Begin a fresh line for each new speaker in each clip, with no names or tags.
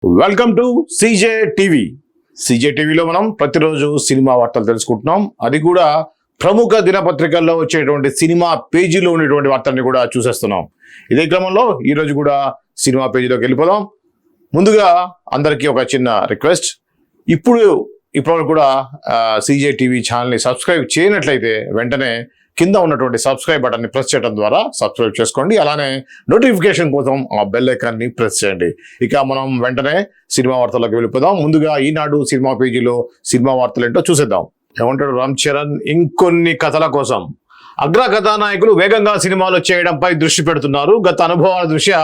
Welcome to CJ TV. CJ టీవీలో మనం ప్రతిరోజు సినిమా వార్తలు తెలుసుకుంటున్నాం. అది కూడా ప్రముఖ దినపత్రికల్లో వచ్చేటువంటి సినిమా పేజీలో ఉండేటువంటి వార్తల్ని కూడా చూసేస్తున్నాం. ఇదే క్రమంలో ఈరోజు కూడా సినిమా పేజీలోకి వెళ్ళిపోదాం. ముందుగా అందరికీ ఒక చిన్న రిక్వెస్ట్, ఇప్పటివరకు కూడా సీజే టీవీ ఛానల్ని సబ్స్క్రైబ్ చేయనట్లయితే వెంటనే కింద ఉన్నటువంటి సబ్స్క్రైబ్ బటన్ని ప్రెస్ చేయడం ద్వారా సబ్స్క్రైబ్ చేసుకోండి. అలానే నోటిఫికేషన్ కోసం ఆ బెల్ ఐకాన్ని ప్రెస్ చేయండి. ఇక మనం వెంటనే సినిమా వార్తలకు వెళ్ళిపోదాం. ముందుగా ఈనాడు సినిమా పేజీలో సినిమా వార్తలు ఏంటో చూసేద్దాం. ఏమంటాడు రామ్ చరణ్, ఇంకొన్ని కథల కోసం అగ్ర కథానాయకులు వేగంగా సినిమాలు చేయడంపై దృష్టి పెడుతున్నారు. గత అనుభవాల దృష్ట్యా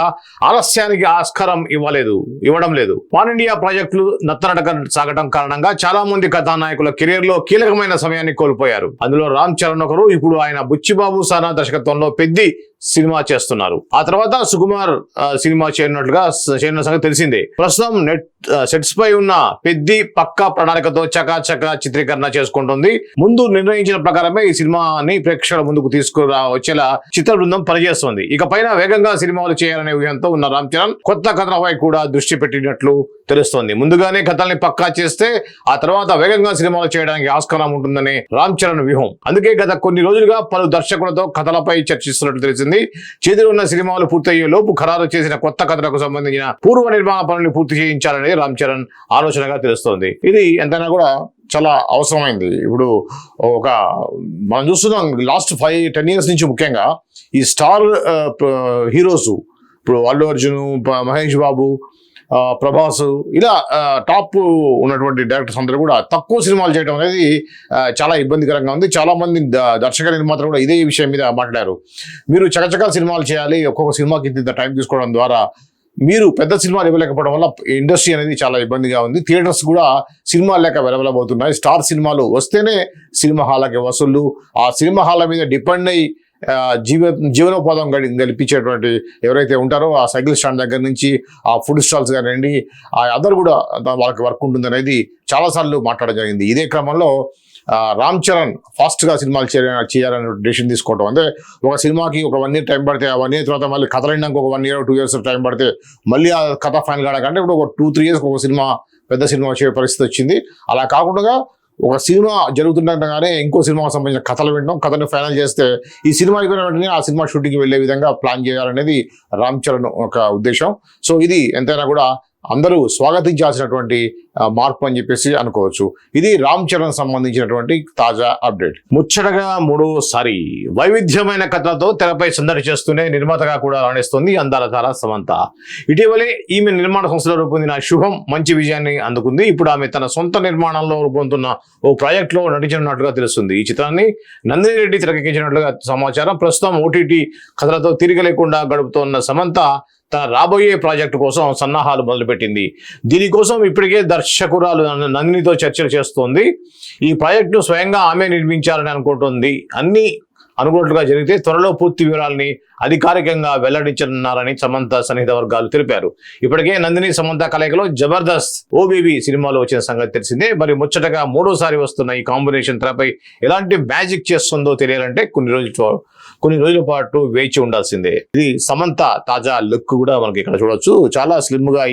ఆలస్యానికి ఆస్కారం ఇవ్వడం లేదు. పాన్ ఇండియా ప్రాజెక్టులు నత్తనడక సాగడం కారణంగా చాలా మంది కథానాయకుల కెరీర్ లో కీలకమైన సమయాన్ని కోల్పోయారు. అందులో రామ్ చరణ్ ఒకరు. ఇప్పుడు ఆయన బుచ్చిబాబు సానా దర్శకత్వంలో పెద్ది సినిమా చేస్తున్నారు. ఆ తర్వాత సుకుమార్ సినిమా చేయనున్న సంగతి తెలిసిందే. ప్రస్తుతం సెట్స్ పై ఉన్న పెద్ది పక్కా ప్రణాళికతో చకాచక చిత్రీకరణ చేసుకుంటుంది. ముందు నిర్ణయించిన ప్రకారమే ఈ సినిమాని ప్రేక్షకుల ముందుకు వచ్చేలా చిత్ర బృందం పనిచేస్తుంది. ఇక పైన వేగంగా సినిమాలు చేయాలనే వ్యూహంతో ఉన్న రామ్ చరణ్ కొత్త కథలపై కూడా దృష్టి పెట్టినట్లు తెలుస్తోంది. ముందుగానే కథల్ని పక్కా చేస్తే ఆ తర్వాత వేగంగా సినిమాలు చేయడానికి ఆస్కారం ఉంటుందని రామ్ చరణ్ వ్యూహం. అందుకే గత కొన్ని రోజులుగా పలు దర్శకులతో కథలపై చర్చిస్తున్నట్లు తెలిసింది. చేతిలో ఉన్న సినిమాలు పూర్తయ్యే లోపు ఖరారు చేసిన కొత్త కథలకు సంబంధించిన పూర్వ నిర్మాణ పనులను పూర్తి చేయించాలనేది రామ్ చరణ్ ఆలోచనగా తెలుస్తోంది. ఇది ఎంతైనా కూడా చాలా అవసరమైంది. ఇప్పుడు మనం చూస్తున్నాం లాస్ట్ 5-10 years నుంచి ముఖ్యంగా ఈ స్టార్ హీరోస్, ఇప్పుడు అల్లు అర్జున్, మహేష్ బాబు, ప్రభాస్, ఇలా టాప్ ఉన్నటువంటి డైరెక్టర్స్ అందరూ కూడా తక్కువ సినిమాలు చేయడం అనేది చాలా ఇబ్బందికరంగా ఉంది. చాలా మంది దర్శక నిర్మాతలు కూడా ఇదే విషయం మీద మాట్లాడారు. మీరు చకచకా సినిమాలు చేయాలి, ఒక్కొక్క సినిమాకి ఇంత టైం తీసుకోవడం ద్వారా మీరు పెద్ద సినిమాలు ఇవ్వలేకపోవడం వల్ల ఇండస్ట్రీ అనేది చాలా ఇబ్బందిగా ఉంది. థియేటర్స్ కూడా సినిమాలు లేక వెలవెలబోతున్నాయి. స్టార్ సినిమాలు వస్తేనే సినిమా హాల్కి వసూళ్లు, ఆ సినిమా హాల్ల మీద డిపెండ్ అయ్యి జీవనోపాధం గడిపించేటువంటి ఎవరైతే ఉంటారో ఆ సైకిల్ స్టాండ్ దగ్గర నుంచి ఆ ఫుడ్ స్టాల్స్ కానివ్వండి, ఆ అదర్ కూడా వాళ్ళకి వర్క్ ఉంటుంది అనేది చాలాసార్లు మాట్లాడడం జరిగింది. ఇదే క్రమంలో రామ్ చరణ్ ఫాస్ట్గా సినిమాలు చేయాలనే డెసిషన్ తీసుకోవటం. అంటే ఒక సినిమాకి ఒక 1 year టైం పడితే, ఆ 1 year తర్వాత మళ్ళీ కథ అయినాక ఒక 1 year 2 years టైం పడితే మళ్ళీ ఆ కథ ఫైనల్ కాడకంటే ఇప్పుడు ఒక 2-3 years ఒక సినిమా పెద్ద సినిమా వచ్చే పరిస్థితి వచ్చింది. అలా కాకుండా ఒక సినిమా జరుగుతుండగానే ఇంకో సినిమాకి సంబంధించిన కథలు వినడం, కథను ఫైనల్ చేస్తే ఈ సినిమా అయిపోయిన వెంటనే ఆ సినిమా షూటింగ్కి వెళ్ళే విధంగా ప్లాన్ చేయాలనేది రామ్ చరణ్ ఒక ఉద్దేశం. సో ఇది ఎంతైనా కూడా అందరూ స్వాగతించాల్సినటువంటి మార్పు అని చెప్పేసి అనుకోవచ్చు. ఇది రామ్ చరణ్ సంబంధించినటువంటి తాజా అప్డేట్. ముచ్చటగా మూడోసారి వైవిధ్యమైన కథలతో తెరపై సందడి చేస్తూనే నిర్మాతగా కూడా రాణిస్తుంది అందాల తార సమంత. ఇటీవలే ఈమె నిర్మాణ సంస్థలో రూపొందిన శుభం మంచి విజయాన్ని అందుకుంది. ఇప్పుడు ఆమె తన సొంత నిర్మాణంలో రూపొందుతున్న ఓ ప్రాజెక్టులో నటించినట్టుగా తెలుస్తుంది. ఈ చిత్రాన్ని నందిని రెడ్డి తెరకెక్కించినట్లుగా సమాచారం. ప్రస్తుతం ఓటీటీ కథలతో తిరిగి లేకుండా గడుపుతోన్న సమంత తన రాబోయే ప్రాజెక్టు కోసం సన్నాహాలు మొదలుపెట్టింది. దీనికోసం ఇప్పటికే దర్శకురాలు నందినితో చర్చలు చేస్తోంది. ఈ ప్రాజెక్టును స్వయంగా ఆమె నిర్మించాలని అనుకుంటుంది. అన్ని అనుకున్నట్లుగా జరిగితే త్వరలో పూర్తి వివరాలని అధికారికంగా వెల్లడించనున్నారని సమంత సన్నిహిత వర్గాలు తెలిపారు. ఇప్పటికే నందిని సమంత కలయికలో జబర్దస్త్ ఓబేబీ సినిమాలో వచ్చిన సంగతి తెలిసిందే. మరి ముచ్చటగా మూడోసారి వస్తున్న ఈ కాంబినేషన్ తెరపై ఎలాంటి మ్యాజిక్ చేస్తుందో తెలియాలంటే కొన్ని రోజుల పాటు వేచి ఉండాల్సిందే. ఇది సమంత తాజా లుక్ కూడా మనకి ఇక్కడ చూడొచ్చు. చాలా స్లిమ్ గా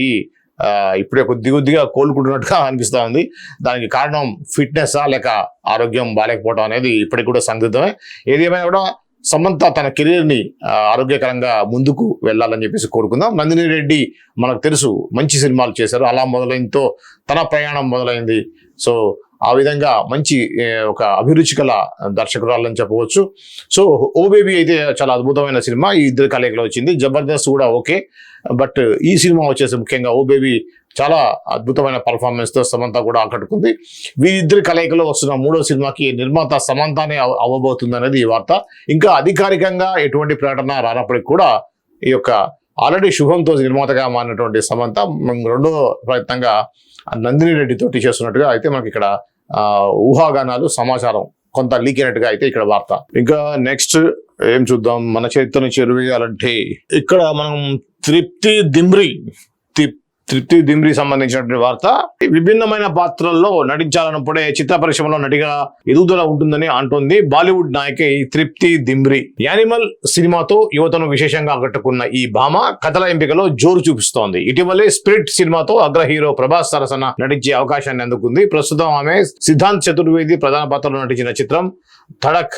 ఇప్పుడే కొద్దిగా కోలుకుంటున్నట్టుగా అనిపిస్తా ఉంది. దానికి కారణం ఫిట్నెస్ లేక ఆరోగ్యం బాగాలేకపోవడం అనేది ఇప్పటికి కూడా సందిగ్ధమే. ఏదేమైనా కూడా సమంత తన కెరీర్ని ఆరోగ్యకరంగా ముందుకు వెళ్ళాలని చెప్పేసి కోరుకుందాం. నందిని రెడ్డి మనకు తెలుసు, మంచి సినిమాలు చేశారు. అలా మొదలైనతో తన ప్రయాణం మొదలైంది. సో ఆ విధంగా మంచి ఒక అభిరుచి గల దర్శకురాలని చెప్పవచ్చు. సో ఓ బేబీ అయితే చాలా అద్భుతమైన సినిమా, ఈ ఇద్దరు కలయికలో వచ్చింది. జబర్దస్త్ కూడా ఓకే, బట్ ఈ సినిమా వచ్చేసి ముఖ్యంగా ఓ బేబీ చాలా అద్భుతమైన పర్ఫార్మెన్స్తో సమంత కూడా ఆకట్టుకుంది. వీరిద్దరి కలయికలో వస్తున్న మూడో సినిమాకి నిర్మాత సమంతనే అవ్వబోతుంది అనేది ఈ వార్త. ఇంకా అధికారికంగా ఎటువంటి ప్రకటన రానప్పటికీ కూడా ఈ యొక్క ఆల్రెడీ శుభంతో నిర్మాతగా మారినటువంటి సమంత రెండో ప్రయత్నంగా నందిని రెడ్డి తోటి చేస్తున్నట్టుగా అయితే మనకి ఇక్కడ ఊహాగానాలు, సమాచారం కొంత లీక్ అయినట్టుగా అయితే ఇక్కడ వార్త. ఇంకా నెక్స్ట్ ఏం చూద్దాం. మన చేతిని చేరువేయాలంటే ఇక్కడ మనం తృప్తి తృప్తి దిమ్రి సంబంధించినటువంటి వార్త. విభిన్నమైన పాత్రల్లో నటించాలన్నప్పుడే చిత్ర పరిశ్రమలో నటిగా ఎదుగుదల ఉంటుందని అంటోంది బాలీవుడ్ నాయకి తృప్తి దిమ్రి. యానిమల్ సినిమాతో యువతను విశేషంగా ఆకట్టుకున్న ఈ భామ కథల ఎంపికలో జోరు చూపిస్తోంది. ఇటీవలే స్పిరిట్ సినిమాతో అగ్ర హీరో ప్రభాస్ సరసన నటించే అవకాశాన్ని అందుకుంది. ప్రస్తుతం ఆమె సిద్ధాంత్ చతుర్వేది ప్రధాన పాత్రలో నటించిన చిత్రం ధడక్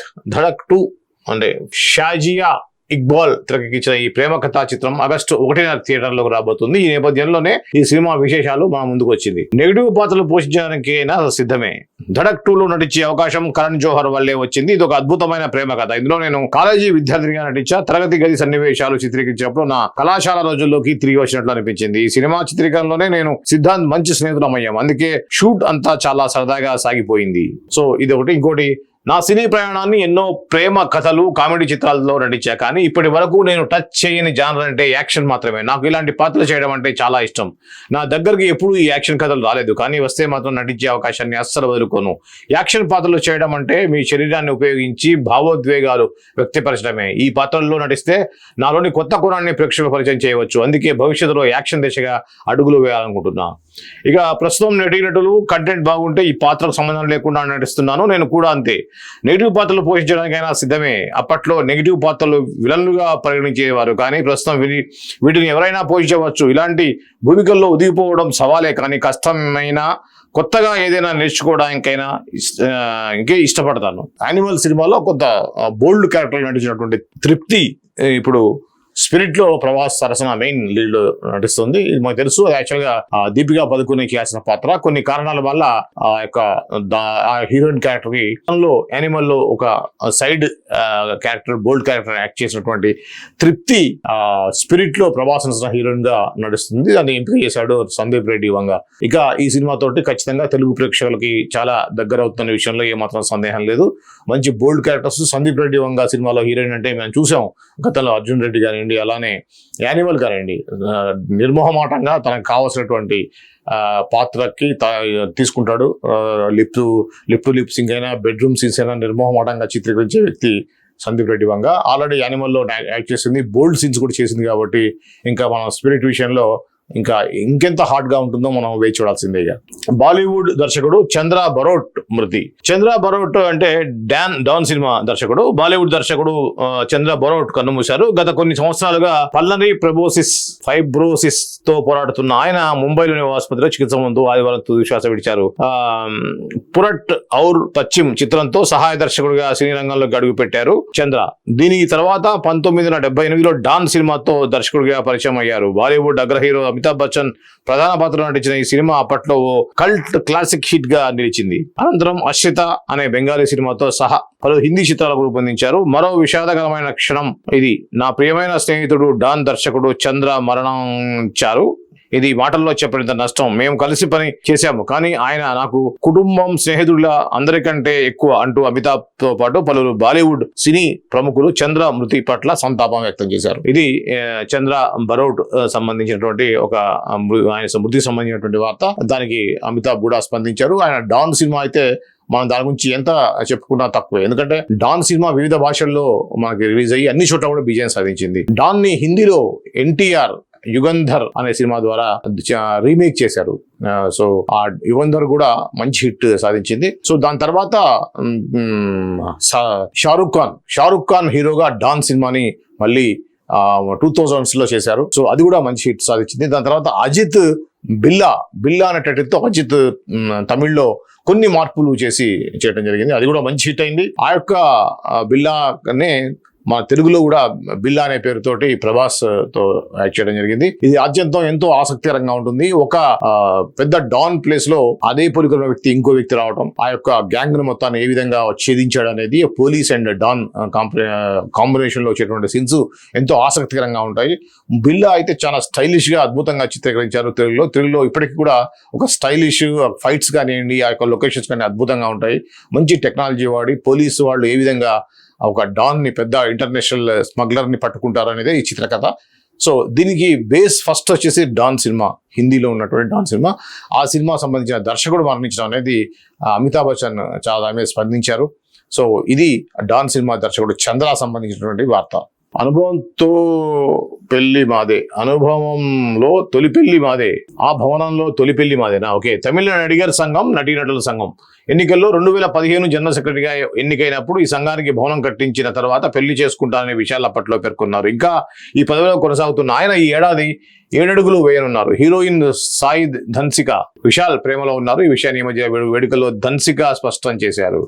2 అంటే షాజియా ఇక్బాల్ తెరకెక్కించిన ఈ ప్రేమ కథా చిత్రం ఆగస్టు 1న థియేటర్లోకి రాబోతుంది. ఈ నేపథ్యంలోనే ఈ సినిమా విశేషాలు మన ముందుకు వచ్చింది. నెగిటివ్ పాత్రలు పోషించడానికి అయినా సిద్ధమే. ధడక్ 2లో నటించే అవకాశం కరణ్ జోహర్ వల్లే వచ్చింది. ఇది ఒక అద్భుతమైన ప్రేమ కథ. ఇందులో నేను కాలేజీ విద్యార్థినిగా నటించా. తరగతి గది సన్నివేశాలు చిత్రీకరించినప్పుడు నా కళాశాల రోజుల్లోకి తిరిగి వచ్చినట్లు అనిపించింది. ఈ సినిమా చిత్రీకరణలోనే నేను సిద్ధాంత్ మంచి స్నేహితులమయ్యాం. అందుకే షూట్ అంతా చాలా సరదాగా సాగిపోయింది. సో ఇది ఒకటి. ఇంకోటి, నా సినీ ప్రయాణాన్ని ఎన్నో ప్రేమ కథలు కామెడీ చిత్రాల్లో నటించా, కానీ ఇప్పటి వరకు నేను టచ్ చేయని జానర్ అంటే యాక్షన్ మాత్రమే. నాకు ఇలాంటి పాత్రలు చేయడం అంటే చాలా ఇష్టం. నా దగ్గరికి ఎప్పుడూ ఈ యాక్షన్ కథలు రాలేదు, కానీ వస్తే మాత్రం నటించే అవకాశాన్ని అస్సలు వదులుకోను. యాక్షన్ పాత్రలు చేయడం అంటే మీ శరీరాన్ని ఉపయోగించి భావోద్వేగాలు వ్యక్తపరచడమే. ఈ పాత్రల్లో నటిస్తే నాలోని కొత్త కోణాన్ని ప్రేక్షకులకు పరిచయం చేయవచ్చు. అందుకే భవిష్యత్తులో యాక్షన్ దిశగా అడుగులు వేయాలనుకుంటున్నా. ఇక ప్రస్తుతం నటీనటులు కంటెంట్ బాగుంటే ఈ పాత్రకు సంబంధం లేకుండా నటిస్తున్నాను. నేను కూడా అంతే. నెగిటివ్ పాత్రలు పోషించడానికైనా సిద్ధమే. అప్పట్లో నెగిటివ్ పాత్రలు విలన్లుగా పరిగణించేవారు, కానీ ప్రస్తుతం వీటిని ఎవరైనా పోషించవచ్చు. ఇలాంటి భూమికల్లో ఒదిగిపోవడం సవాలే, కానీ కష్టమైన కొత్తగా ఏదైనా నేర్చుకోవడానికైనా ఇంకే ఇష్టపడతాను. యానిమల్ సినిమాలో కొంత బోల్డ్ క్యారెక్టర్ నటించినటువంటి తృప్తి ఇప్పుడు స్పిరిట్ లో ప్రభాస్ సరసన మెయిన్ లీడ్ నటిస్తుంది. ఇది మనకు తెలుసు. యాక్చువల్ గా దీపికా పదుకునే చేయాల్సిన పాత్ర కొన్ని కారణాల వల్ల ఆ యొక్క హీరోయిన్ క్యారెక్టర్ కి యానిమల్ లో ఒక సైడ్ క్యారెక్టర్ బోల్డ్ క్యారెక్టర్ యాక్ట్ చేసినటువంటి తృప్తి స్పిరిట్ లో ప్రభాస్ సరసన హీరోయిన్ గా నడుస్తుంది. దాన్ని ఎంపిక చేశాడు సందీప్ రెడ్డి వంగ. ఇక ఈ సినిమా తోటి ఖచ్చితంగా తెలుగు ప్రేక్షకులకి చాలా దగ్గర అవుతున్న విషయంలో ఏమాత్రం సందేహం లేదు. మంచి బోల్డ్ క్యారెక్టర్స్. సందీప్ రెడ్డి వంగ సినిమాలో హీరోయిన్ అంటే మేము చూసాం గతంలో అర్జున్ రెడ్డి గారి, అలానే యానిమల్ గారండి నిర్మోహమాటంగా తనకు కావాల్సినటువంటి పాత్రకి తీసుకుంటాడు. లిప్ టు లిప్ సింగ్ అయినా బెడ్రూమ్ సీన్స్ అయినా నిర్మోహమాటంగా చిత్రీకరించే వ్యక్తి సందీప్ రెడ్డి వంగ. ఆల్రెడీ యానిమల్లో యాక్ట్ చేసింది, బోల్డ్ సీన్స్ కూడా చేసింది. కాబట్టి ఇంకా మన స్పిరిట్ విషయంలో ఇంకెంత హాట్ గా ఉంటుందో మనం వేచి చూడాల్సిందే. బాలీవుడ్ దర్శకుడు చంద్ర బరోట్ మృతి. చంద్ర బరోట్ అంటే డాన్ సినిమా దర్శకుడు. బాలీవుడ్ దర్శకుడు చంద్ర బరోట్ కన్నుమూశారు. గత కొన్ని సంవత్సరాలుగా పల్నరీ ఫైబ్రోసిస్ తో పోరాడుతున్న ఆయన ముంబైలోని ఆసుపత్రిలో చికిత్స ముందు ఆదివారం తుది శ్వాస విడిచారు. పురట్ ఔర్ పశ్చిమ్ చిత్రంతో సహాయ దర్శకుడిగా సినీ రంగంలో అడుగు పెట్టారు చంద్ర. దీని తర్వాత 1978లో డాన్ సినిమాతో దర్శకుడిగా పరిచయం అయ్యారు. బాలీవుడ్ అగ్ర హీరో అమితాబ్ బచ్చన్ ప్రధాన పాత్రలో నటించిన ఈ సినిమా అప్పట్లో కల్ట్ క్లాసిక్ హిట్ గా నిలిచింది. అనంతరం అశ్రిత అనే బెంగాలీ సినిమాతో సహా పలు హిందీ చిత్రాలకు రూపొందించారు. మరో విషాదకరమైన క్షణం ఇది. నా ప్రియమైన స్నేహితుడు డాన్ దర్శకుడు చంద్ర మరణించారు. ఇది మాటల్లో చెప్పినంత నష్టం. మేము కలిసి పని చేశాము, కానీ ఆయన నాకు కుటుంబం, స్నేహితుల అందరికంటే ఎక్కువ అంటూ అమితాబ్ తో పాటు పలువురు బాలీవుడ్ సినీ ప్రముఖులు చంద్ర మృతి పట్ల సంతాపం వ్యక్తం చేశారు. ఇది చంద్ర బరోట్ సంబంధించినటువంటి ఆయన మృతికి సంబంధించినటువంటి వార్త. దానికి అమితాబ్ కూడా స్పందించారు. ఆయన డాన్ సినిమా అయితే మనం దాని గురించి ఎంత చెప్పుకున్నా తక్కువే. ఎందుకంటే డాన్ సినిమా వివిధ భాషల్లో మనకి రిలీజ్ అయ్యి అన్ని చోట్ల కూడా విజయం సాధించింది. డాన్ ని హిందీలో ఎన్టీఆర్ యుగంధర్ అనే సినిమా ద్వారా రీమేక్ చేశారు. సో ఆ యుగంధర్ కూడా మంచి హిట్ సాధించింది. సో దాని తర్వాత షారుఖ్ ఖాన్ హీరోగా డాన్ సినిమాని మళ్ళీ 2000s లో చేశారు. సో అది కూడా మంచి హిట్ సాధించింది. దాని తర్వాత అజిత్ బిల్లా అనే టైటిల్తో అజిత్ తమిళ్లో కొన్ని మార్పులు చేయడం జరిగింది. అది కూడా మంచి హిట్ అయింది. ఆ యొక్క బిల్లానే మన తెలుగులో కూడా బిల్లా అనే పేరుతోటి ప్రభాస్ తో యాక్ట్ చేయడం జరిగింది. ఇది ఆద్యంతం ఎంతో ఆసక్తికరంగా ఉంటుంది. ఒక పెద్ద డాన్ ప్లేస్ లో అదే పోలికల వ్యక్తి ఇంకో వ్యక్తి రావడం, ఆ యొక్క గ్యాంగ్ ను మొత్తాన్ని ఏ విధంగా ఛేదించాడు అనేది పోలీస్ అండ్ డాన్ కాంబినేషన్ లో వచ్చేటువంటి సీన్స్ ఎంతో ఆసక్తికరంగా ఉంటాయి. బిల్లా అయితే చాలా స్టైలిష్ గా అద్భుతంగా చిత్రీకరించారు తెలుగులో ఇప్పటికీ కూడా ఒక స్టైలిష్ ఫైట్స్ కానివ్వండి, ఆ యొక్క లొకేషన్స్ కానీ అద్భుతంగా ఉంటాయి. మంచి టెక్నాలజీ వాడి పోలీసు వాళ్ళు ఏ విధంగా ఒక డాన్ ని పెద్ద ఇంటర్నేషనల్ స్మగ్లర్ ని పట్టుకుంటారు అనేది ఈ చిత్రకథ. సో దీనికి బేస్ ఫస్ట్ వచ్చేసి డాన్ సినిమా, హిందీలో ఉన్నటువంటి డాన్ సినిమా. ఆ సినిమా సంబంధించిన దర్శకుడు మరణించడం అనేది అమితాబ్ బచ్చన్ చాలా మీద స్పందించారు. సో ఇది డాన్ సినిమా దర్శకుడు చంద్ర సంబంధించినటువంటి వార్త. అనుభవంతో పెళ్లి మాదే, అనుభవంలో తొలి పెళ్లి మాదే, ఆ భవనంలో తొలి పెళ్లి మాదేనా? ఓకే. తమిళ నడిగర్ సంఘం, నటీనటుల సంఘం ఎన్నికల్లో 2015 జనరల్ సెక్రటరీగా ఎన్నికైనప్పుడు ఈ సంఘానికి భవనం కట్టించిన తర్వాత పెళ్లి చేసుకుంటారనే విషయాలు అప్పట్లో పేర్కొన్నారు. ఇంకా ఈ పదవిలో కొనసాగుతున్న ఆయన ఈ ఏడాది 7 అడుగులు వేయనున్నారు. హీరోయిన్ సాయి ధన్సిక విశాల్ ప్రేమలో ఉన్నారు. ఈ విషయాన్ని ఈ మధ్య వేడుకల్లో ధన్సిక స్పష్టం చేశారు.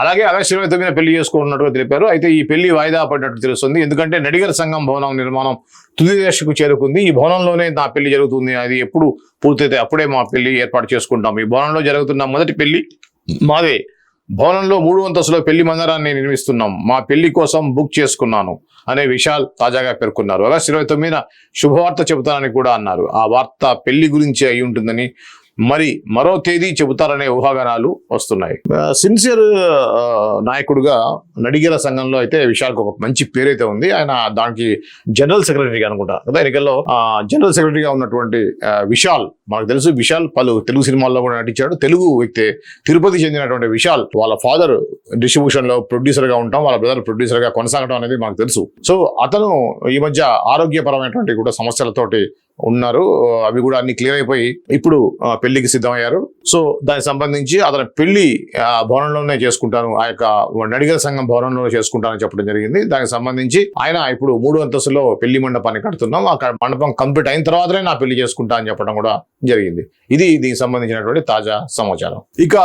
అలాగే ఆగస్టు 29 పెళ్లి చేసుకుంటున్నట్టుగా తెలిపారు. అయితే ఈ పెళ్లి వాయిదా పడినట్టు తెలుస్తుంది. ఎందుకంటే నడిగర్ సంఘం భవనం నిర్మాణం తుది దశకు చేరుకుంది. ఈ భవనంలోనే నా పెళ్లి జరుగుతుంది. అది ఎప్పుడు పూర్తయితే అప్పుడే మా పెళ్లి ఏర్పాటు చేసుకుంటాం. ఈ భవనంలో జరుగుతున్న మొదటి పెళ్లి మాదే. భవనంలో 3 అంతస్తులో పెళ్లి మందిరాన్ని నిర్మిస్తున్నాం. మా పెళ్లి కోసం బుక్ చేసుకున్నాను అనే విశాల్ తాజాగా పేర్కొన్నారు. ఆగస్టు 29 శుభవార్త చెబుతానని కూడా అన్నారు. ఆ వార్త పెళ్లి గురించి అయి ఉంటుందని, మరి మరో తేదీ చెబుతారనే ఊహాగానాలు వస్తున్నాయి. సిన్సియర్ నాయకుడుగా నడిగర సంఘంలో అయితే విశాల్కి ఒక మంచి పేరైతే ఉంది. ఆయన దానికి జనరల్ సెక్రటరీగా అనుకుంటా కదా ఎన్నికల్లో జనరల్ సెక్రటరీగా ఉన్నటువంటి విశాల్, మనకు తెలుసు విశాల్ పలు తెలుగు సినిమాల్లో కూడా నటించాడు. తెలుగు వ్యక్తి, తిరుపతి చెందినటువంటి విశాల్ వాళ్ళ ఫాదర్ డిస్ట్రిబ్యూషన్ లో ప్రొడ్యూసర్ గా ఉంటాం, వాళ్ళ బ్రదర్ ప్రొడ్యూసర్ గా కొనసాగడం అనేది మనకు తెలుసు. సో అతను ఈ మధ్య ఆరోగ్యపరమైనటువంటి కూడా సమస్యలతోటి ఉన్నారు. అవి కూడా అన్ని క్లియర్ అయిపోయి ఇప్పుడు పెళ్లికి సిద్ధమయ్యారు. సో దానికి సంబంధించి అతని పెళ్లి భవనంలోనే చేసుకుంటాను, ఆ యొక్క నడిగర సంఘం భవనంలోనే చేసుకుంటానని చెప్పడం జరిగింది. దానికి సంబంధించి ఆయన ఇప్పుడు 3 అంతస్తులో పెళ్లి మండపాన్ని కడుతున్నాం, ఆ మండపం కంప్లీట్ అయిన తర్వాతనే నా పెళ్లి చేసుకుంటా అని చెప్పడం కూడా జరిగింది. ఇది దీనికి సంబంధించినటువంటి తాజా సమాచారం. ఇక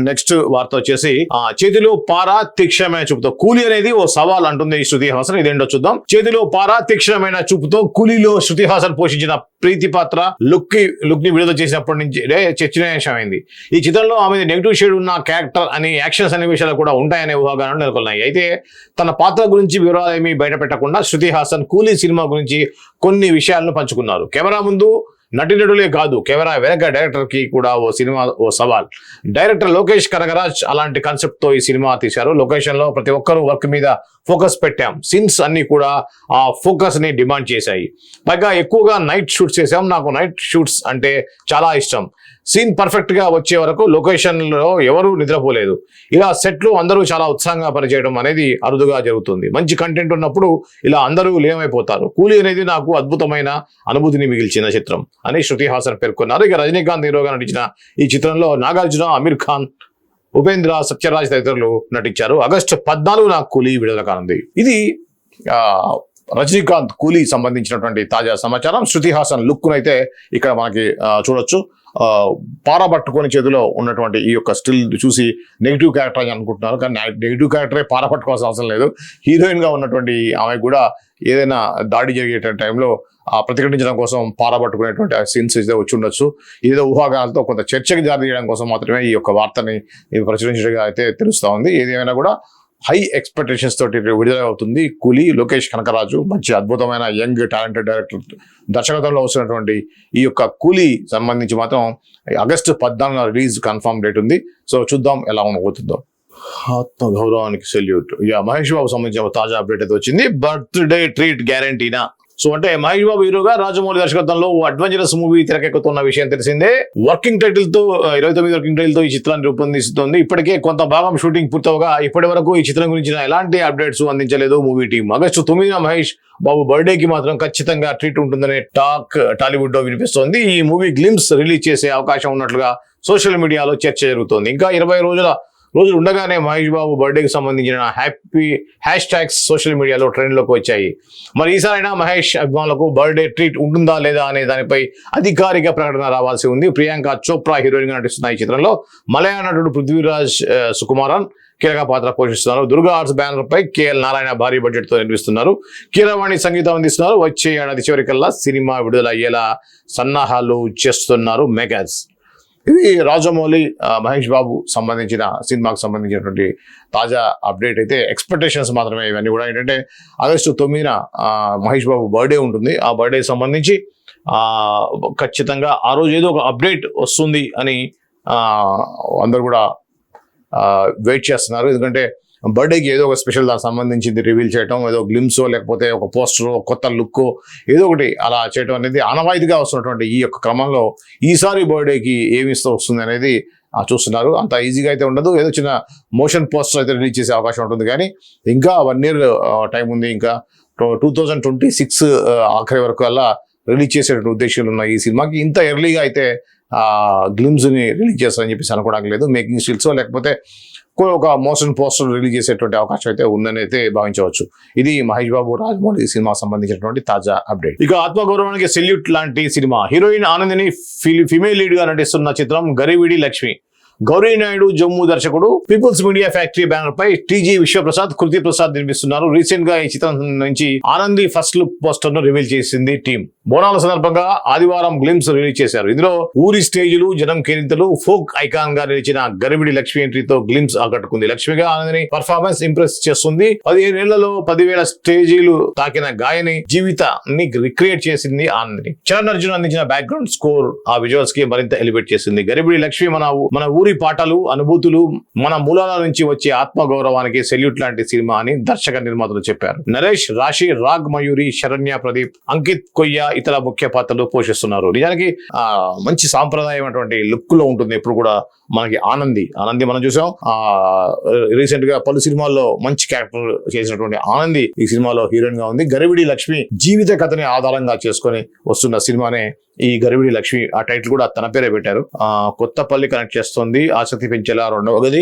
నెక్స్ట్ వార్త వచ్చేసి చేతిలో పారా తీక్షణమైన చూపుతో కూలీ అనేది ఓ సవాల్ అంటుంది శృతి హాసన్. ఇదేంటో చూద్దాం. చేతిలో పారా తీక్షణమైన చూపుతో కూలీలో శృతి హాసన్ పోషించిన ప్రీతి పాత్ర లుక్ ని విడుదల చేసినప్పటి నుంచి చర్చనీయాంశమైంది. ఈ చిత్రంలో ఆమె నెగిటివ్ షేడ్ ఉన్న క్యారెక్టర్ అని యాక్షన్ సన్నివేశాలు కూడా ఉంటాయనే ఊహాగానాలు నెలకొన్నాయి. అయితే తన పాత్ర గురించి వివరాలు ఏమీ బయట పెట్టకుండా శృతి హాసన్ కూలీ సినిమా గురించి కొన్ని విషయాలను పంచుకున్నారు. కెమెరా ముందు నటీనటులే కాదు, కెమెరా వెనక డైరెక్టర్ కి కూడా ఓ సవాల్. డైరెక్టర్ లోకేష్ కనగరాజ్ అలాంటి కాన్సెప్ట్ తో ఈ సినిమా తీశారు. లొకేషన్ లో ప్రతి ఒక్కరూ వర్క్ మీద ఫోకస్ పెట్టాం. సీన్స్ అన్ని కూడా ఆ ఫోకస్ ని డిమాండ్ చేశాయి. పైగా ఎక్కువగా నైట్ షూట్స్ చేసాం. నాకు నైట్ షూట్స్ అంటే చాలా ఇష్టం. సీన్ పర్ఫెక్ట్ గా వచ్చే వరకు లొకేషన్ లో ఎవరూ నిద్రపోలేదు. ఇలా సెట్లు అందరూ చాలా ఉత్సాహంగా పనిచేయడం అనేది అరుదుగా జరుగుతుంది. మంచి కంటెంట్ ఉన్నప్పుడు ఇలా అందరూ లీనమైపోతారు. కూలీ అనేది నాకు అద్భుతమైన అనుభూతిని మిగిల్చిన చిత్రం అని శృతి హాసన్ పేర్కొన్నారు. ఇక రజనీకాంత్ హీరోగా నటించిన ఈ చిత్రంలో నాగార్జున, అమీర్ ఖాన్, ఉపేంద్ర, సత్యరాజ్ తదితరులు నటించారు. ఆగస్టు 14 కూలీ విడుదల కానుంది. ఇది రజనీకాంత్ కూలీ సంబంధించినటువంటి తాజా సమాచారం. శృతి హాసన్ లుక్ అయితే ఇక్కడ మనకి చూడొచ్చు. పారా పట్టుకొని చేతిలో ఉన్నటువంటి ఈ యొక్క స్టిల్ చూసి నెగిటివ్ క్యారెక్టర్ అని అనుకుంటున్నారు, కానీ నెగిటివ్ క్యారెక్టరే పారా పట్టుకోవాల్సిన అవసరం లేదు. హీరోయిన్ గా ఉన్నటువంటి ఆమె కూడా ఏదైనా దాడి జరిగేటువంటి టైంలో ప్రతిఘటించడం కోసం పారా పట్టుకునేటువంటి సీన్స్ అయితే వచ్చి ఉండొచ్చు. ఏదో ఊహాగానాలతో కొంత చర్చకి జారీ చేయడం కోసం మాత్రమే ఈ యొక్క వార్తని ప్రచురించడంగా అయితే తెలుస్తా ఉంది. ఏదేమైనా కూడా హై ఎక్స్పెక్టేషన్స్ తోటి విడుదల అవుతుంది కూలీ. లోకేష్ కనకరాజు మంచి అద్భుతమైన యంగ్ టాలెంటెడ్ డైరెక్టర్ దర్శకత్వంలో వస్తున్నటువంటి ఈ యొక్క కూలీ సంబంధించి మాత్రం ఆగస్టు 14 రిలీజ్ కన్ఫర్మ్ డేట్ ఉంది. సో చూద్దాం ఎలా ఉండబోతుందో. ఆత్మగౌరవానికి సెల్యూట్. మహేష్ బాబు సంబంధించిన తాజా అప్డేట్ అయితే వచ్చింది. Birthday treat గ్యారంటీనా? సో అంటే మహేష్ బాబు హీరోగా రాజమౌళి దర్శకత్వంలో అడ్వెంచరస్ మూవీ తెరకెక్కుతున్న విషయం తెలిసిందే. 29 వర్కింగ్ టైటిల్ తో ఈ చిత్రాన్ని రూపొందిస్తుంది. ఇప్పటికే కొంత భాగం షూటింగ్ పూర్తవగా ఇప్పటి వరకు ఈ చిత్రం గురించిన ఎలాంటి అప్డేట్స్ అందించలేదు movie team. August 9 Mahesh Babu బర్త్డేకి మాత్రం ఖచ్చితంగా ట్రీట్ ఉంటుందనే టాక్ టాలీవుడ్ లో వినిపిస్తోంది. ఈ మూవీ గ్లిమ్స్ రిలీజ్ చేసే అవకాశం ఉన్నట్లుగా సోషల్ మీడియాలో చర్చ జరుగుతోంది. ఇంకా 20 రోజులు ఉండగానే మహేష్ బాబు బర్త్డేకి సంబంధించిన హ్యాష్ ట్యాగ్స్ సోషల్ మీడియాలో ట్రెండ్లోకి వచ్చాయి. మరి ఈసారైనా మహేష్ అభిమానులకు బర్త్డే ట్రీట్ ఉంటుందా లేదా అనే దానిపై అధికారిక ప్రకటన రావాల్సి ఉంది. ప్రియాంక చోప్రా హీరోయిన్ గా నటిస్తున్న ఈ చిత్రంలో మలయాళ నటుడు పృథ్వీరాజ్ సుకుమారన్ కీలక పాత్ర పోషిస్తున్నారు. దుర్గా ఆర్ట్స్ బ్యానర్ పై కేఎల్ నారాయణ భారీ బడ్జెట్ తో నిర్మిస్తున్నారు. కీరవాణి సంగీతం అందిస్తున్నారు. వచ్చే ఏడాది చివరికల్లా సినిమా విడుదల అయ్యేలా సన్నాహాలు చేస్తున్నారు మెగాస్. ఇది రాజమౌళి మహేష్ బాబు సంబంధించిన సినిమాకు సంబంధించినటువంటి తాజా అప్డేట్ అయితే. ఎక్స్పెక్టేషన్స్ మాత్రమే ఇవన్నీ కూడా. ఏంటంటే ఆగస్టు 9 మహేష్ బాబు బర్త్డే ఉంటుంది. ఆ బర్త్డే సంబంధించి ఖచ్చితంగా ఆ రోజు ఏదో ఒక అప్డేట్ వస్తుంది అని అందరు కూడా వెయిట్ చేస్తున్నారు. ఎందుకంటే బర్త్డేకి ఏదో ఒక స్పెషల్ దానికి సంబంధించింది రివీల్ చేయడం, ఏదో గ్లిమ్సో లేకపోతే ఒక పోస్టరో కొత్త లుక్ ఏదో ఒకటి అలా చేయడం అనేది ఆనవాయితీగా వస్తున్నటువంటి ఈ యొక్క క్రమంలో ఈసారి బర్త్డేకి ఏమిస్తూ వస్తుంది అనేది చూస్తున్నారు. అంత ఈజీగా అయితే ఉండదు. ఏదో చిన్న మోషన్ పోస్టర్ అయితే రిలీజ్ చేసే అవకాశం ఉంటుంది, కానీ ఇంకా 1 year టైం ఉంది. ఇంకా 2026 ఆఖరి వరకు అలా రిలీజ్ చేసేటువంటి ఉద్దేశాలు ఉన్నాయి ఈ సినిమాకి. ఇంత ఎర్లీగా అయితే గ్లిమ్స్ ని రిలీజ్ చేస్తారని చెప్పేసి అనుకోవడానికి లేదు. మేకింగ్ స్టిల్స్ లేకపోతే ఒక మోషన్ పోస్టర్ రిలీజ్ చేసేటువంటి అవకాశం అయితే ఉందని అయితే భావించవచ్చు. ఇది మహేష్ బాబు రాజమౌళి సినిమాకి సంబంధించినటువంటి తాజా అప్డేట్. ఇక ఆత్మగౌరవానికి సెల్యూట్ లాంటి సినిమా. హీరోయిన్ ఆనందిని ఫిమేల్ లీడ్ గా నటిస్తున్న చిత్రం గరివిడి లక్ష్మి. గౌరీ నాయుడు జమ్ము దర్శకుడు పీపుల్స్ మీడియా ఫ్యాక్టరీ బ్యానర్ పై టీజీ విశ్వప్రసాద్, కృతి ప్రసాద్ నిర్మిస్తున్నారు. రీసెంట్ గా ఈ చిత్రం నుంచి ఆనంది ఫస్ట్ లుక్ పోస్టర్ ను రివీల్ చేసింది టీం. బోనాల సందర్భంగా ఆదివారం గ్లిమ్స్ రిలీజ్ చేశారు. ఇందులో ఊరి స్టేజీలు, జనం కేరింతలు, ఫోక్ ఐకాన్ గా నిలిచిన గరివిడి లక్ష్మి ఎంట్రీతో గ్లిమ్స్ ఆకట్టుకుంది. లక్ష్మిగా ఆనందిని పర్ఫార్మెన్స్ ఇంప్రెస్ చేస్తుంది. 15 ఏళ్లలో 10,000 స్టేజీలు తాకిన గాయని జీవితాన్ని రిక్రియేట్ చేసింది ఆనందిని. చరణ్ అర్జున్ అందించిన బ్యాక్గ్రౌండ్ స్కోర్ ఆ విజువల్స్ కి మరింత ఎలివేట్ చేసింది. గరివిడి లక్ష్మి మన ఊరి పాటలు, అనుభూతులు, మన మూలాల నుంచి వచ్చే ఆత్మగౌరవానికి సెల్యూట్ లాంటి సినిమా అని దర్శక నిర్మాతలు చెప్పారు. నరేష్, రాశి, రాగ్ మయూరి, శరణ్య ప్రదీప్, అంకిత్ కొయ్య ఇతర ముఖ్య పాత్రలు పోషిస్తున్నారు. నిజానికి మంచి సాంప్రదాయమైనటువంటి లుక్ లో ఉంటుంది ఎప్పుడు కూడా మనకి ఆనంది మనం చూసాం. రీసెంట్ గా పలు సినిమాల్లో మంచి క్యారెక్టర్ చేసినటువంటి ఆనంది ఈ సినిమాలో హీరోయిన్ గా ఉంది. గరివిడి లక్ష్మి జీవిత కథని ఆధారంగా చేసుకొని వస్తున్న సినిమానే ఈ గరివిడి లక్ష్మి. ఆ టైటిల్ కూడా తన పేరే పెట్టారు. కొత్తపల్లి కనెక్ట్ చేస్తుంది, ఆసక్తి పెంచేలా రెండవ గది.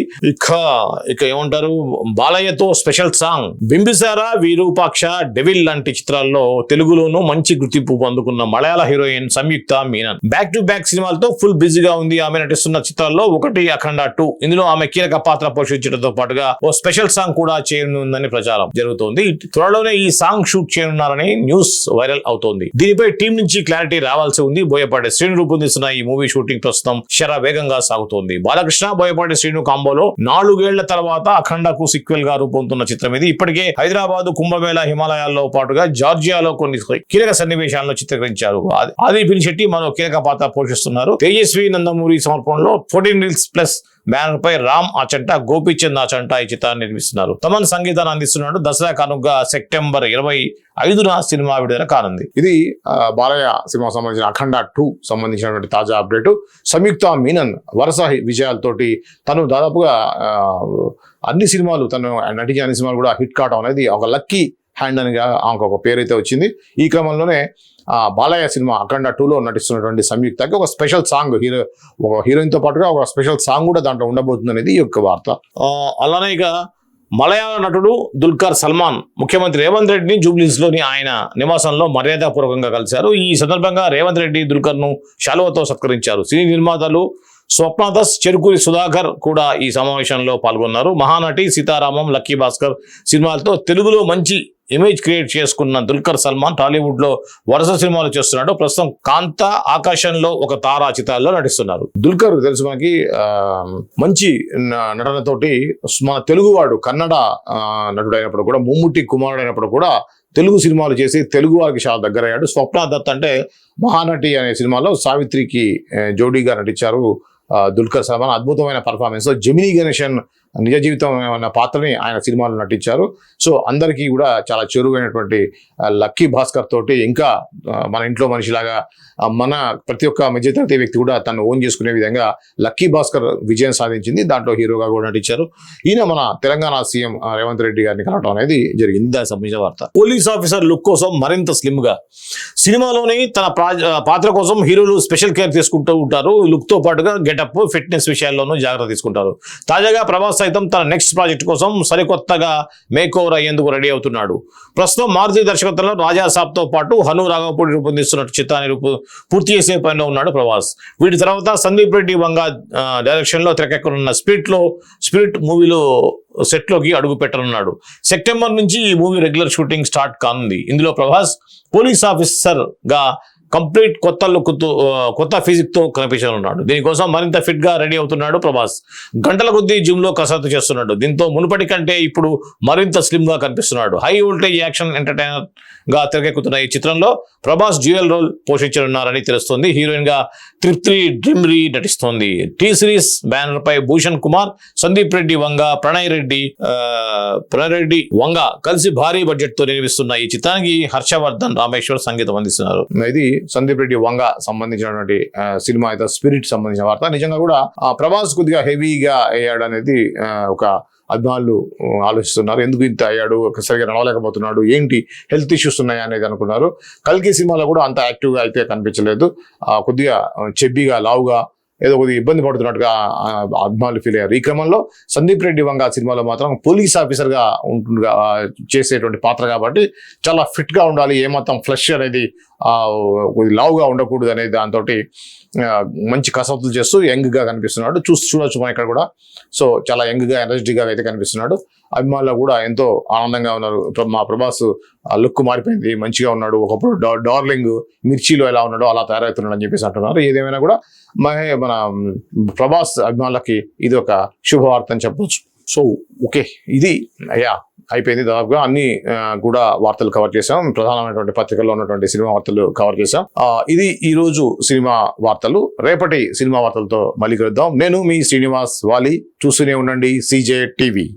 ఇక ఏమంటారు, బాలయ్యతో special song. Bimbisara, Virupaksha, devil లాంటి చిత్రాల్లో తెలుగులోనూ మంచి గుర్తింపు పొందుకున్న Malayala heroine Samyuktha Menon back to back సినిమాలతో ఫుల్ బిజీగా ఉంది. ఆమె నటిస్తున్న చిత్రాల్లో ఒకటి అఖండ 2. ఇందులో ఆమె కీలక పాత్ర పోషించడంతో పాటుగా ఓ స్పెషల్ సాంగ్ కూడా చేయనుందని ప్రచారం జరుగుతోంది. త్వరలోనే ఈ సాంగ్ షూట్ చేయనున్నారని న్యూస్ వైరల్ అవుతోంది. దీనిపై టీం నుంచి క్లారిటీ రావాల్సి ఉంది. బోయపాటి శ్రీను రూపొందిస్తున్న ఈ మూవీ షూటింగ్ ప్రస్తుతం వేగంగా సాగుతోంది. బాలకృష్ణ, బోయపాటి శ్రీను కాంబోలో 4 ఏళ్ల తర్వాత అఖండకు సీక్వెల్ గా రూపొందుతున్న చిత్రం ఇది. ఇప్పటికే హైదరాబాద్, కుంభమేళ, హిమాలయాల్లో పాటుగా జార్జియాలో కొన్ని కీలక సన్నివేశాలను చిత్రీకరించారు. ఆది పినిశెట్టి మరో కీలక పాత్ర పోషిస్తున్నారు. తేజస్వి నందమూరి సమర్పణలో 14 Reels Plus బ్యానర్ పై రామ్ ఆచంట, గోపీచంద్ ఆచంట ఈ చిత్రాన్ని నిర్మిస్తున్నారు. తమన్ సంగీతాన్ని అందిస్తున్నాడు. దసరా కానుకగా సెప్టెంబర్ 25న సినిమా విడుదల కానుంది. ఇది బాలయ్య సినిమా సంబంధించిన అఖండ 2 సంబంధించినటువంటి తాజా అప్డేట్. సంయుక్త మీనన్ వరుస విజయాలతోటి తను దాదాపుగా అన్ని సినిమాలు, తను నటించిన అన్ని సినిమాలు కూడా హిట్ కావడం అనేది ఒక లక్కీ హ్యాండ్ అని ఆమెకు ఒక పేరు అయితే వచ్చింది. ఈ క్రమంలోనే బాలయ్య సినిమా అఖండ 2లో నటిస్తున్నటువంటి సంయుక్తకి ఒక స్పెషల్ సాంగ్, హీరోయిన్ తో పాటుగా ఒక స్పెషల్ సాంగ్ కూడా దాంట్లో ఉండబోతుంది అనేది ఈ యొక్క వార్త. అలానే ఇక మలయాళ నటుడు దుల్కర్ సల్మాన్ ముఖ్యమంత్రి రేవంత్ రెడ్డిని జూబ్లీస్ లోని ఆయన నివాసంలో మర్యాదపూర్వకంగా కలిశారు. ఈ సందర్భంగా రేవంత్ రెడ్డి దుల్కర్ ను శాలువతో సత్కరించారు. సినీ నిర్మాతలు స్వప్నదాస్, చెరుకూరి సుధాకర్ కూడా ఈ సమావేశంలో పాల్గొన్నారు. మహానటి సీతారామం, లక్కీ భాస్కర్ సినిమాలతో తెలుగులో మంచి ఇమేజ్ క్రియేట్ చేసుకున్న దుల్కర్ సల్మాన్ టాలీవుడ్ లో వరుస సినిమాలు చేస్తున్నాడు. ప్రస్తుతం కాంత, ఆకాశంలో ఒక తారా చిత్రాల్లో నటిస్తున్నారు. దుల్కర్ తెలుసు మనకి మంచి నటనతోటి మన తెలుగువాడు కన్నడ నటుడు అయినప్పుడు కూడా, ముమ్ముట్టి కుమారుడు అయినప్పుడు కూడా తెలుగు సినిమాలు చేసి తెలుగు వారికి చాలా దగ్గర అయ్యాడు. స్వప్న దత్ అంటే మహానటి అనే సినిమాలో సావిత్రికి జోడీగా నటించారు దుల్కర్ సల్మాన్. అద్భుతమైన పర్ఫార్మెన్స్. జెమినీ గణేషన్ నిజ జీవితం అన్న పాత్రని ఆయన సినిమాలో నటించారు. సో అందరికీ కూడా చాలా చేరువైనటువంటి లక్కీ భాస్కర్ తోటి ఇంకా మన ఇంట్లో మనిషిలాగా మన ప్రతి ఒక్క మధ్యతరగతి వ్యక్తి కూడా తను ఓన్ చేసుకునే విధంగా లక్కీ భాస్కర్ విజయం సాధించింది. దాంట్లో హీరోగా కూడా నటించారు. ఈయన మన తెలంగాణ సీఎం రేవంత్ రెడ్డి గారిని కలవడం అనేది జరిగింది. దానికి సంబంధించిన వార్త. పోలీస్ ఆఫీసర్ లుక్ కోసం మరింత స్లిమ్ గా సినిమాలోని తన పాత్ర కోసం హీరోలు స్పెషల్ కేర్ తీసుకుంటూ ఉంటారు. లుక్ తో పాటుగా గెటప్, ఫిట్నెస్ విషయాల్లోనూ జాగ్రత్త తీసుకుంటారు. తాజాగా ప్రభాస్ సైతం తన నెక్స్ట్ ప్రాజెక్ట్ కోసం సరికొత్తగా మేక్ ఓవర్ అయ్యేందుకు రెడీ అవుతున్నాడు. ప్రస్తుతం మారుతి దర్శకత్వంలో రాజా సాబ్ తో పాటు హను రాఘవపూడి రూపొందిస్తున్న చిత్రాన్ని పూర్తి చేసే పనిలో ఉన్నాడు ప్రభాస్. వీటి తర్వాత సందీప్ రెడ్డి వంగ డైరెక్షన్ లో తెరకెక్కనున్న స్పిరిట్ మూవీలో సెట్ లోకి అడుగు పెట్టనున్నాడు. సెప్టెంబర్ నుంచి ఈ మూవీ రెగ్యులర్ షూటింగ్ స్టార్ట్ కానుంది. ఇందులో ప్రభాస్ పోలీస్ ఆఫీసర్ గా కంప్లీట్ కొత్త ఫిజిక్ తో కనిపించనున్నాడు. దీనికోసం మరింత ఫిట్ గా రెడీ అవుతున్నాడు ప్రభాస్. గంటల కొద్దీ జిమ్ లో కసరత్తు చేస్తున్నాడు. దీంతో మునుపటి కంటే ఇప్పుడు మరింత స్లిమ్ గా కనిపిస్తున్నాడు. హై వోల్టేజ్ యాక్షన్ ఎంటర్టైనర్ గా తెరకెక్కుతున్న ఈ చిత్రంలో ప్రభాస్ డ్యూయల్ రోల్ పోషించనున్నారని తెలుస్తోంది. హీరోయిన్ గా తృప్తి డ్రిమ్రీ నటిస్తోంది. టీ సిరీస్ బ్యానర్ పై భూషణ్ కుమార్, సందీప్ రెడ్డి వంగ, ప్రణయ్ రెడ్డి వంగ కలిసి భారీ బడ్జెట్ తో నిర్మిస్తున్న ఈ చిత్రానికి హర్షవర్ధన్ రామేశ్వర్ సంగీతం అందిస్తున్నారు. ఇది సందీప్ రెడ్డి వంగ సంబంధించినటువంటి సినిమా అయితే స్పిరిట్ సంబంధించిన వార్త. నిజంగా కూడా ప్రభాస్ కొద్దిగా హెవీగా అయ్యాడు అనేది ఒక అభిమానులు ఆలోచిస్తున్నారు. ఎందుకు ఇంత అయ్యాడు, సరిగా నడవలేకపోతున్నాడు, ఏంటి హెల్త్ ఇష్యూస్ ఉన్నాయా అనేది అనుకున్నారు. కల్కి సినిమాలో కూడా అంత యాక్టివ్గా అయితే కనిపించలేదు. కొద్దిగా చెబ్బిగా, లావుగా, ఏదో కొద్దిగా ఇబ్బంది పడుతున్నట్టుగా అభిమానులు ఫీల్ అయ్యారు. ఈ క్రమంలో సందీప్ రెడ్డి వంగ సినిమాలో మాత్రం పోలీస్ ఆఫీసర్గా ఉంటుండగా చేసేటువంటి పాత్ర కాబట్టి చాలా ఫిట్గా ఉండాలి, ఏమాత్రం ఫ్లెష్ అనేది లావుగా ఉండకూడదు అనే దాంతో మంచి కసరత్తులు చేస్తూ యంగ్గా కనిపిస్తున్నాడు. చూడొచ్చు మనం ఇక్కడ కూడా. సో చాలా యంగ్గా, ఎనర్జెటిక్గా అయితే కనిపిస్తున్నాడు. అభిమానులు కూడా ఎంతో ఆనందంగా ఉన్నారు. మా ప్రభాస్ లుక్ మారిపోయింది, మంచిగా ఉన్నాడు, ఒకప్పుడు డార్లింగ్ మిర్చిలో ఎలా ఉన్నాడో అలా తయారవుతున్నాడు అని చెప్పేసి అంటున్నారు. ఏదేమైనా కూడా మన ప్రభాస్ అభిమానులకి ఇది ఒక శుభవార్త అని చెప్పవచ్చు. సో ఓకే, ఇది అయిపోయింది. దాదాపుగా అన్ని కూడా వార్తలు కవర్ చేసాం. ప్రధానమైనటువంటి పత్రికల్లో ఉన్నటువంటి సినిమా వార్తలు కవర్ చేసాం. ఇది ఈ రోజు సినిమా వార్తలు. రేపటి సినిమా వార్తలతో మళ్ళీ కలుద్దాం. నేను మీ శ్రీనివాస్ వాలి. చూస్తూనే ఉండండి CJ టీవీ.